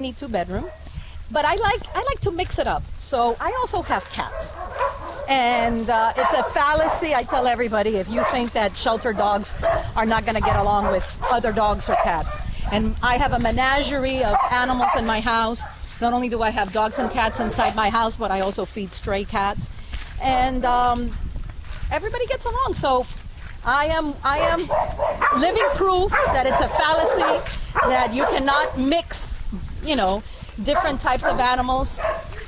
need two-bedroom, but I like to mix it up. So I also have cats, and it's a fallacy. I tell everybody, if you think that shelter dogs are not going to get along with other dogs or cats, and I have a menagerie of animals in my house. Not only do I have dogs and cats inside my house, but I also feed stray cats, and everybody gets along. So I am living proof that it's a fallacy, that you cannot mix, different types of animals,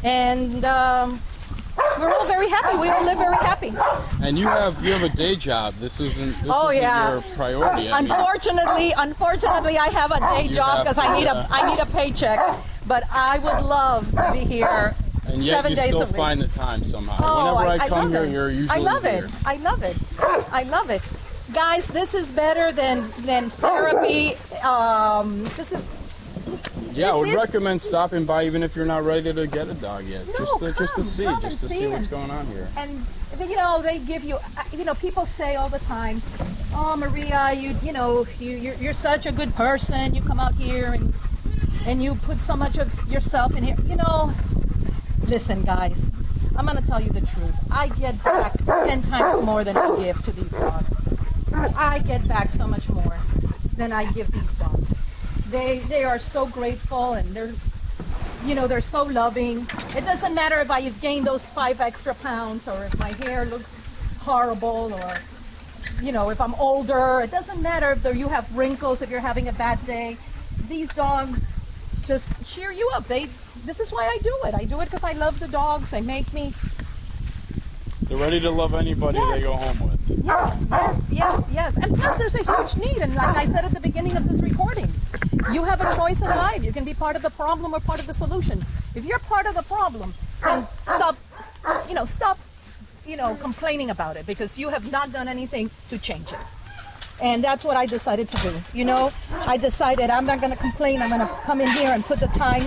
and we're all very happy. We all live very happy. And you have a day job. This isn't Yeah. your priority. Unfortunately, I have a day job because I need a paycheck. But I would love to be here. And yet 7 you days still a week. find the time somehow. Oh, Whenever I come love here, it. you're usually I love here. it. I love it. Guys, this is better than therapy. Yeah, I would recommend stopping by even if you're not ready to get a dog yet. No, just to see what's it. going on here. And they give you, people say all the time, "Oh, Maria, you're such a good person. You come out here and you put so much of yourself in here." Listen, guys, I'm gonna tell you the truth. I get back 10 times more than I give to these dogs. I get back so much more than I give these dogs. They are so grateful, and they're so loving. It doesn't matter if I've gained those 5 extra pounds, or if my hair looks horrible, or if I'm older. It doesn't matter if you have wrinkles, if you're having a bad day. These dogs just cheer you up. This is why I do it. I do it because I love the dogs. They make me. They're ready to love anybody they go home with. Yes. And plus, there's a huge need. And like I said at the beginning of this recording, you have a choice in life. You can be part of the problem or part of the solution. If you're part of the problem, then stop complaining about it, because you have not done anything to change it. And that's what I decided to do. I decided I'm not going to complain. I'm going to come in here and put the time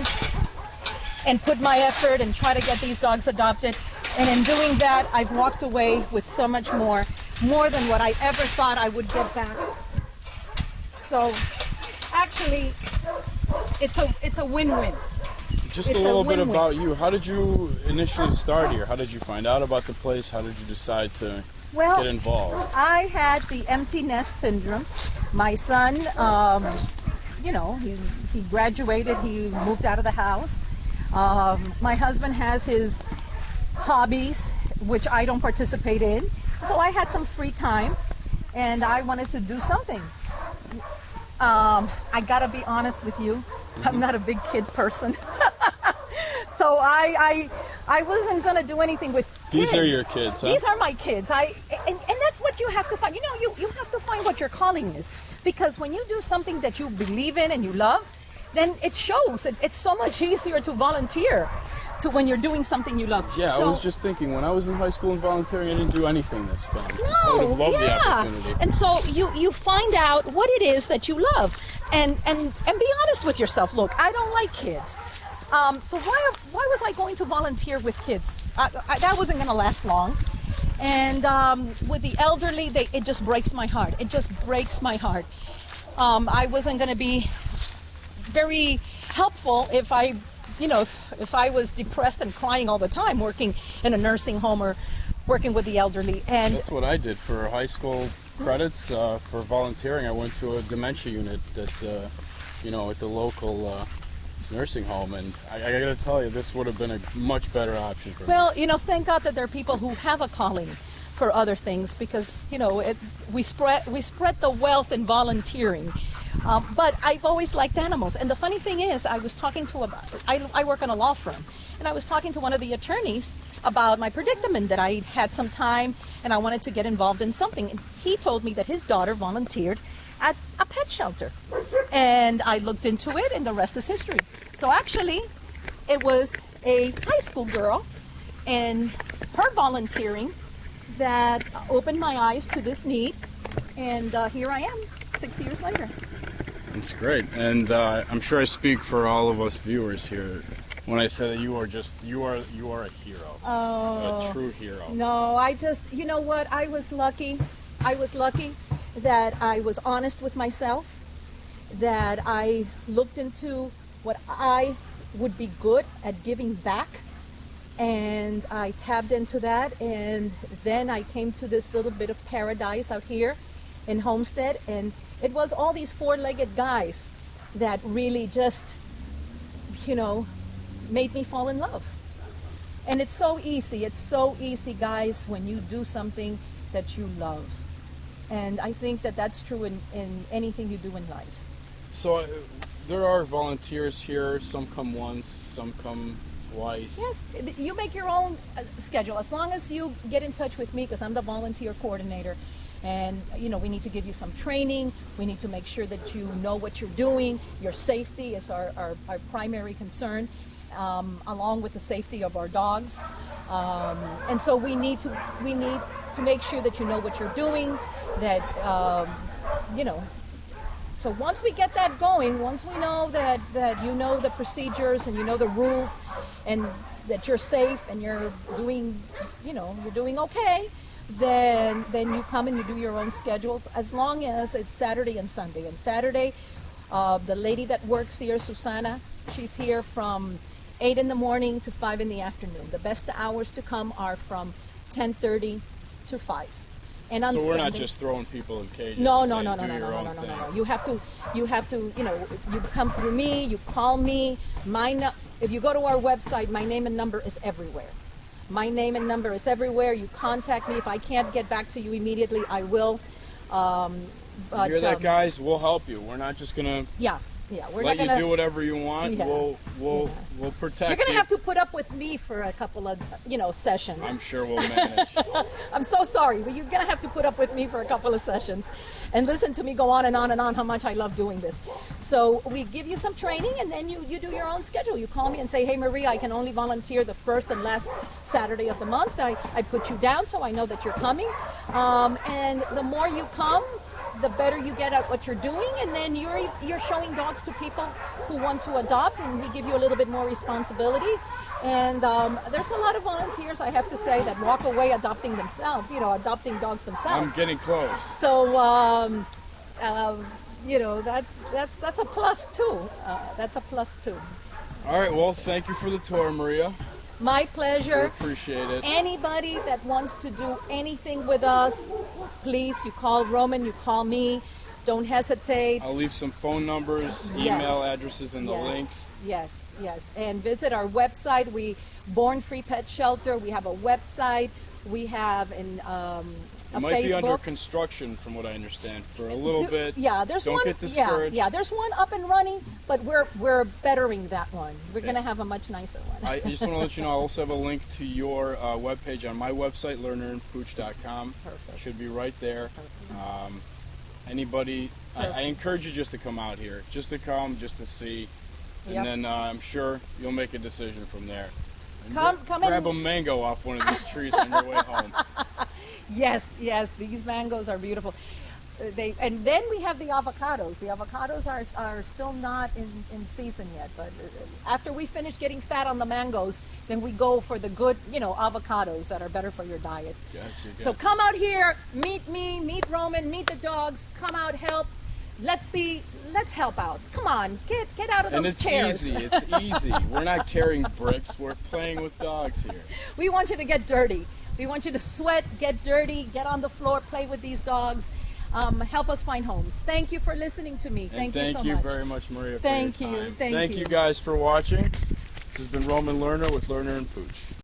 and put my effort and try to get these dogs adopted. And in doing that, I've walked away with so much more than what I ever thought I would get back. So actually, it's a win-win. Just a little bit about you. How did you initially start here? How did you find out about the place? How did you decide to get involved? I had the empty nest syndrome. My son, he graduated. He moved out of the house. My husband has his hobbies, which I don't participate in. So I had some free time, and I wanted to do something. I gotta be honest with you. I'm not a big kid person. So I wasn't gonna do anything with kids. These are your kids, huh? These are my kids. And that's what you have to find. You have to find what your calling is, because when you do something that you believe in and you love, then it shows. It's so much easier to volunteer to when you're doing something you love. Yeah, I was just thinking, when I was in high school and volunteering, I didn't do anything this fun. No, I would have loved the opportunity. And so you find out what it is that you love, and be honest with yourself. Look, I don't like kids. So why was I going to volunteer with kids? That wasn't going to last long. And with the elderly, it just breaks my heart. It just breaks my heart. I wasn't going to be very helpful if I was depressed and crying all the time, working in a nursing home or working with the elderly. And that's what I did for high school credits. For volunteering, I went to a dementia unit at the local nursing home, and I got to tell you, this would have been a much better option for me. Well, thank God that there are people who have a calling for other things, because we spread the wealth in volunteering. But I've always liked animals. And the funny thing is, I was talking I work in a law firm, and I was talking to one of the attorneys about my predicament, that I had some time and I wanted to get involved in something. And he told me that his daughter volunteered at a pet shelter. And I looked into it, and the rest is history. So actually, it was a high school girl and her volunteering that opened my eyes to this need. And here I am, 6 years later. It's great, and I'm sure I speak for all of us viewers here when I say that you are a hero, a true hero. No, you know what? I was lucky that I was honest with myself, that I looked into what I would be good at giving back. And I tapped into that, and then I came to this little bit of paradise out here in Homestead, and it was all these four-legged guys that really just, made me fall in love. And it's so easy, guys, when you do something that you love. And I think that that's true in anything you do in life. So there are volunteers here. Some come once, some come twice. Yes, you make your own schedule as long as you get in touch with me, because I'm the volunteer coordinator. And we need to give you some training. We need to make sure that you know what you're doing. Your safety is our primary concern, along with the safety of our dogs. And so we need to make sure that you know what you're doing. That So once we get that going, once we know that you know the procedures and you know the rules, and that you're safe and you're doing okay, then you come and you do your own schedules, as long as it's Saturday and Sunday. And Saturday, the lady that works here, Susana, she's here from 8 in the morning to 5 in the afternoon. The best hours to come are from 10:30 to 5. And on so we're Sunday, not just throwing people in cages. No. You have to. You come through me. You call me. If you go to our website, my name and number is everywhere. My name and number is everywhere. You contact me. If I can't get back to you immediately, I will. But you hear that, guys? We'll help you. We're not just gonna. We're let not gonna you do whatever you want. Yeah. We'll protect you. You're gonna have to put up with me for a couple of sessions. I'm sure we'll manage. I'm so sorry, but you're gonna have to put up with me for a couple of sessions and listen to me go on and on and on how much I love doing this. So we give you some training, and then you do your own schedule. You call me and say, hey Maria, I can only volunteer the first and last Saturday of the month. I put you down so I know that you're coming. And the more you come, the better you get at what you're doing, and then you're showing dogs to people who want to adopt, and we give you a little bit more responsibility. And there's a lot of volunteers, I have to say, that walk away adopting dogs themselves. I'm getting close. So that's a plus too. That's a plus too. All right. Well, thank you for the tour, Maria. My pleasure. We appreciate it. Anybody that wants to do anything with us, please, you call Roman, you call me. Don't hesitate. I'll leave some phone numbers, email addresses, and the links. Yes. And visit our website. Born Free Pet Shelter. We have a website. We have a might Facebook. be under construction, from what I understand, for a little bit. Yeah, there's Don't one. get discouraged. Yeah, there's one up and running, but we're bettering that one. We're gonna have a much nicer one. I just want to let you know, I also have a link to your webpage on my website, lernerandpooch.com. Perfect. Should be right there. Anybody, I encourage you just to come out here, just to come, just to see, and then I'm sure you'll make a decision from there. And Come grab a mango off one of these trees on your way home. Yes, these mangoes are beautiful. And then we have the avocados. The avocados are still not in season yet, but after we finish getting fat on the mangoes, then we go for the good, avocados that are better for your diet. Gotcha. So come out here, meet me, meet Roman, meet the dogs. Come out, help. Let's help out. Come on, get out of those chairs. And it's easy. We're not carrying bricks. We're playing with dogs here. We want you to get dirty. We want you to sweat, get dirty, get on the floor, play with these dogs. Help us find homes. Thank you for listening to me. Thank you so much. Thank you very much, Maria. Thank for your you. time. Thank you you guys for watching. This has been Roman Lerner with Lerner and Pooch.